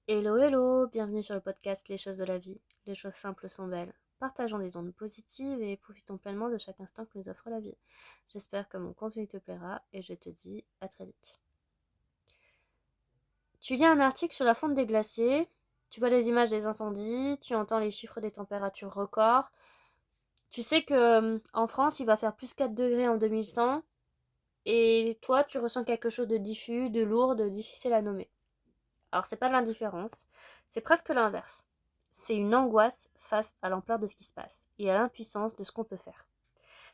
Hello, hello, bienvenue sur le podcast Les choses de la vie. Les choses simples sont belles. Partageons des ondes positives et profitons pleinement de chaque instant que nous offre la vie. J'espère que mon contenu te plaira et je te dis à très vite. Tu lis un article sur la fonte des glaciers, tu vois les images des incendies, tu entends les chiffres des températures records. Tu sais que en France, il va faire plus 4 degrés en 2100 et toi, tu ressens quelque chose de diffus, de lourd, de difficile à nommer. Alors, c'est pas de l'indifférence, c'est presque l'inverse. C'est une angoisse face à l'ampleur de ce qui se passe et à l'impuissance de ce qu'on peut faire.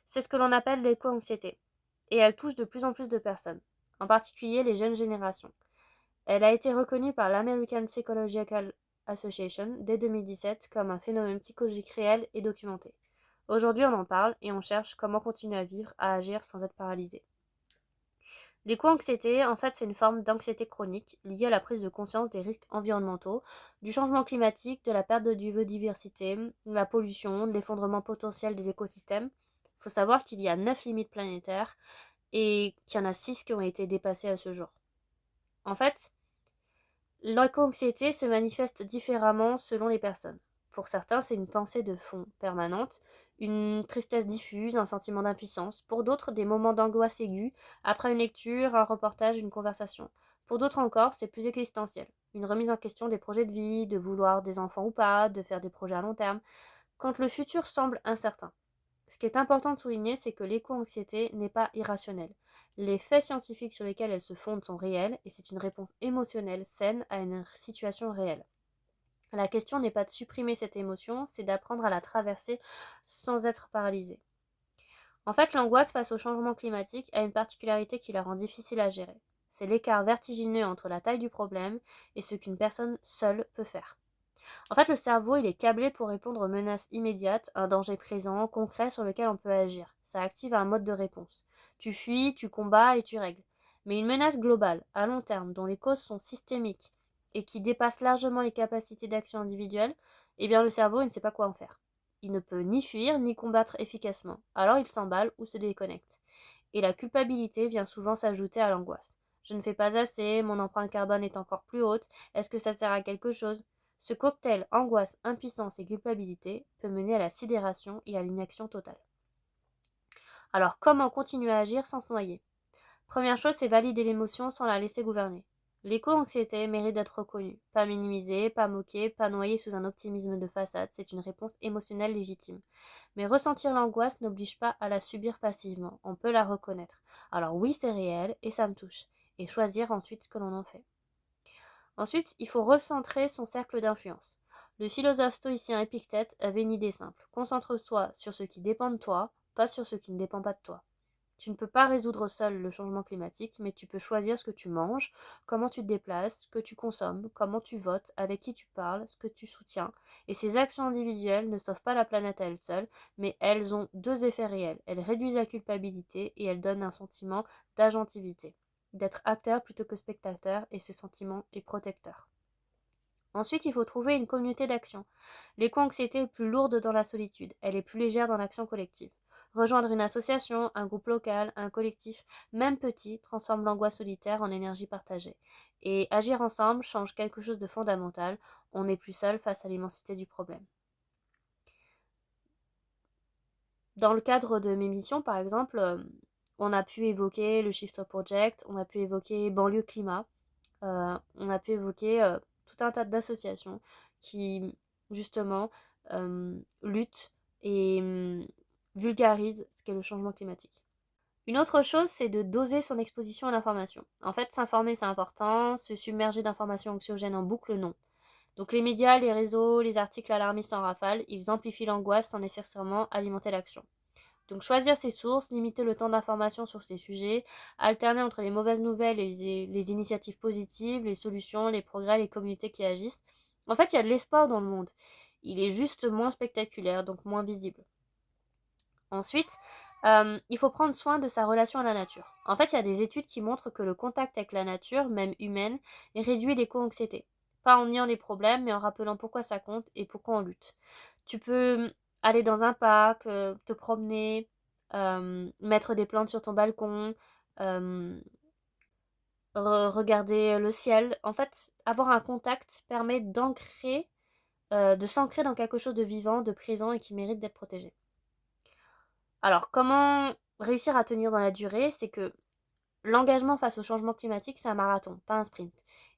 C'est ce que l'on appelle l'éco-anxiété. Et elle touche de plus en plus de personnes, en particulier les jeunes générations. Elle a été reconnue par l'American Psychological Association dès 2017 comme un phénomène psychologique réel et documenté. Aujourd'hui, on en parle et on cherche comment continuer à vivre, à agir sans être paralysé. L'éco-anxiété, en fait, c'est une forme d'anxiété chronique liée à la prise de conscience des risques environnementaux, du changement climatique, de la perte de biodiversité, de la pollution, de l'effondrement potentiel des écosystèmes. Il faut savoir qu'il y a 9 limites planétaires et qu'il y en a 6 qui ont été dépassées à ce jour. En fait, l'éco-anxiété se manifeste différemment selon les personnes. Pour certains, c'est une pensée de fond permanente, une tristesse diffuse, un sentiment d'impuissance. Pour d'autres, des moments d'angoisse aiguë après une lecture, un reportage, une conversation. Pour d'autres encore, c'est plus existentiel. Une remise en question des projets de vie, de vouloir des enfants ou pas, de faire des projets à long terme, quand le futur semble incertain. Ce qui est important de souligner, c'est que l'éco-anxiété n'est pas irrationnelle. Les faits scientifiques sur lesquels elle se fonde sont réels et c'est une réponse émotionnelle saine à une situation réelle. La question n'est pas de supprimer cette émotion, c'est d'apprendre à la traverser sans être paralysé. En fait, l'angoisse face au changement climatique a une particularité qui la rend difficile à gérer. C'est l'écart vertigineux entre la taille du problème et ce qu'une personne seule peut faire. En fait, le cerveau, il est câblé pour répondre aux menaces immédiates, un danger présent, concret sur lequel on peut agir. Ça active un mode de réponse. Tu fuis, tu combats et tu règles. Mais une menace globale, à long terme, dont les causes sont systémiques et qui dépasse largement les capacités d'action individuelles, eh bien le cerveau, il ne sait pas quoi en faire. Il ne peut ni fuir, ni combattre efficacement. Alors il s'emballe ou se déconnecte. Et la culpabilité vient souvent s'ajouter à l'angoisse. Je ne fais pas assez, mon empreinte carbone est encore plus haute, est-ce que ça sert à quelque chose? Ce cocktail angoisse, impuissance et culpabilité peut mener à la sidération et à l'inaction totale. Alors comment continuer à agir sans se noyer? Première chose, c'est valider l'émotion sans la laisser gouverner. L'éco-anxiété mérite d'être reconnue, pas minimisée, pas moquée, pas noyée sous un optimisme de façade, c'est une réponse émotionnelle légitime. Mais ressentir l'angoisse n'oblige pas à la subir passivement, on peut la reconnaître. Alors oui, c'est réel et ça me touche, et choisir ensuite ce que l'on en fait. Ensuite, il faut recentrer son cercle d'influence. Le philosophe stoïcien Épictète avait une idée simple. Concentre-toi sur ce qui dépend de toi, pas sur ce qui ne dépend pas de toi. Tu ne peux pas résoudre seul le changement climatique, mais tu peux choisir ce que tu manges, comment tu te déplaces, ce que tu consommes, comment tu votes, avec qui tu parles, ce que tu soutiens. Et ces actions individuelles ne sauvent pas la planète à elles seules, mais elles ont deux effets réels. Elles réduisent la culpabilité et elles donnent un sentiment d'agentivité, d'être acteur plutôt que spectateur, et ce sentiment est protecteur. Ensuite, il faut trouver une communauté d'action. L'éco-anxiété est plus lourde dans la solitude, elle est plus légère dans l'action collective. Rejoindre une association, un groupe local, un collectif, même petit, transforme l'angoisse solitaire en énergie partagée. Et agir ensemble change quelque chose de fondamental, on n'est plus seul face à l'immensité du problème. Dans le cadre de mes missions, par exemple, on a pu évoquer le Shift Project, on a pu évoquer Banlieue Climat, on a pu évoquer tout un tas d'associations qui, justement, luttent et vulgarisent ce qu'est le changement climatique. Une autre chose, c'est de doser son exposition à l'information. En fait, s'informer, c'est important, se submerger d'informations anxiogènes en boucle, non. Donc les médias, les réseaux, les articles alarmistes en rafale, ils amplifient l'angoisse sans nécessairement alimenter l'action. Donc choisir ses sources, limiter le temps d'information sur ces sujets, alterner entre les mauvaises nouvelles et les initiatives positives, les solutions, les progrès, les communautés qui agissent. En fait, il y a de l'espoir dans le monde. Il est juste moins spectaculaire, donc moins visible. Ensuite, il faut prendre soin de sa relation à la nature. En fait, il y a des études qui montrent que le contact avec la nature, même humaine, réduit l'éco-anxiété. Pas en niant les problèmes, mais en rappelant pourquoi ça compte et pourquoi on lutte. Tu peux aller dans un parc, te promener, mettre des plantes sur ton balcon, euh, regarder le ciel. En fait, avoir un contact permet de s'ancrer dans quelque chose de vivant, de présent et qui mérite d'être protégé. Alors, comment réussir à tenir dans la durée? C'est que l'engagement face au changement climatique, c'est un marathon, pas un sprint.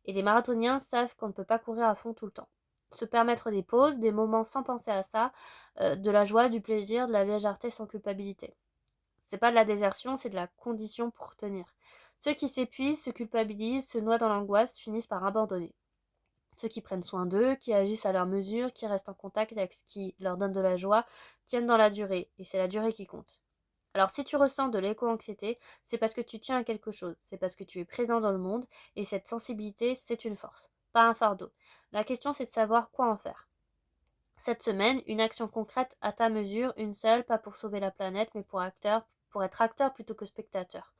Et les marathoniens savent qu'on ne peut pas courir à fond tout le temps. Se permettre des pauses, des moments sans penser à ça, de la joie, du plaisir, de la légèreté sans culpabilité. C'est pas de la désertion, c'est de la condition pour tenir. Ceux qui s'épuisent, se culpabilisent, se noient dans l'angoisse, finissent par abandonner. Ceux qui prennent soin d'eux, qui agissent à leur mesure, qui restent en contact avec ce qui leur donne de la joie, tiennent dans la durée. Et c'est la durée qui compte. Alors si tu ressens de l'éco-anxiété, c'est parce que tu tiens à quelque chose, c'est parce que tu es présent dans le monde, et cette sensibilité, c'est une force, pas un fardeau. La question, c'est de savoir quoi en faire. Cette semaine, une action concrète à ta mesure, une seule, pas pour sauver la planète, mais pour être acteur plutôt que spectateur.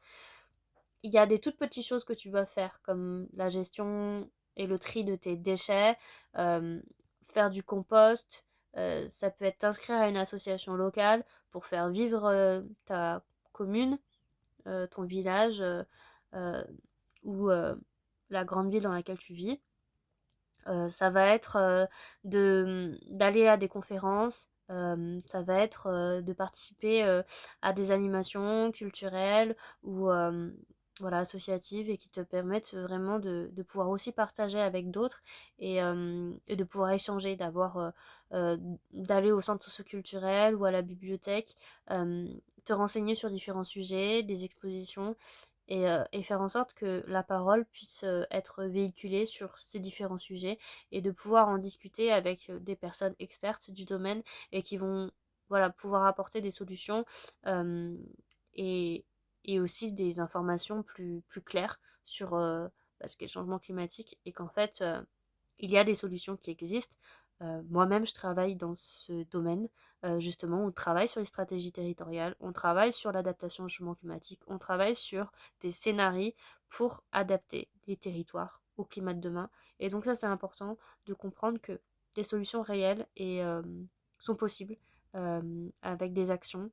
Il y a des toutes petites choses que tu vas faire, comme la gestion et le tri de tes déchets, euh, faire du compost, ça peut être t'inscrire à une association locale pour faire vivre ta commune, ton village euh, ou la grande ville dans laquelle tu vis. Ça va être d'aller à des conférences, ça va être de participer à des animations culturelles ou voilà, associatives et qui te permettent vraiment de pouvoir aussi partager avec d'autres et de pouvoir échanger, euh, d'aller au centre socioculturel ou à la bibliothèque, euh, te renseigner sur différents sujets, des expositions et faire en sorte que la parole puisse être véhiculée sur ces différents sujets et de pouvoir en discuter avec des personnes expertes du domaine et qui vont voilà, pouvoir apporter des solutions euh, et, et aussi des informations plus claires sur ce qu'est le changement climatique et qu'en fait, il y a des solutions qui existent. Moi-même, je travaille dans ce domaine, justement, on travaille sur les stratégies territoriales, on travaille sur l'adaptation au changement climatique, on travaille sur des scénarios pour adapter les territoires au climat de demain. Et donc ça, c'est important de comprendre que des solutions réelles sont possibles avec des actions,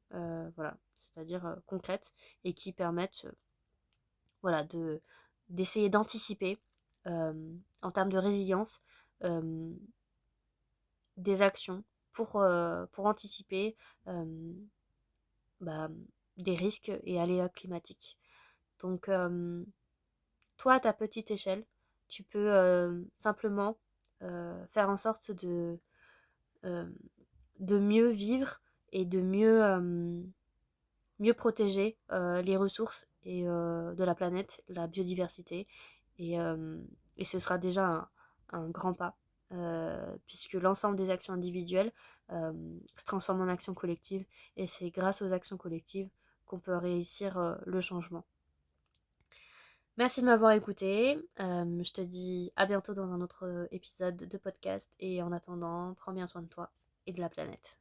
voilà, c'est-à-dire concrètes et qui permettent voilà, d'essayer d'anticiper en termes de résilience euh, des actions pour anticiper euh, bah, des risques et aléas climatiques. Donc, toi, à ta petite échelle, tu peux simplement faire en sorte euh, de mieux vivre et de mieux protéger les ressources de la planète, la biodiversité. Et, euh, et ce sera déjà un grand pas, puisque l'ensemble des actions individuelles euh, se transforment en actions collectives. Et c'est grâce aux actions collectives qu'on peut réussir le changement. Merci de m'avoir écouté. Je te dis à bientôt dans un autre épisode de podcast. Et en attendant, prends bien soin de toi et de la planète.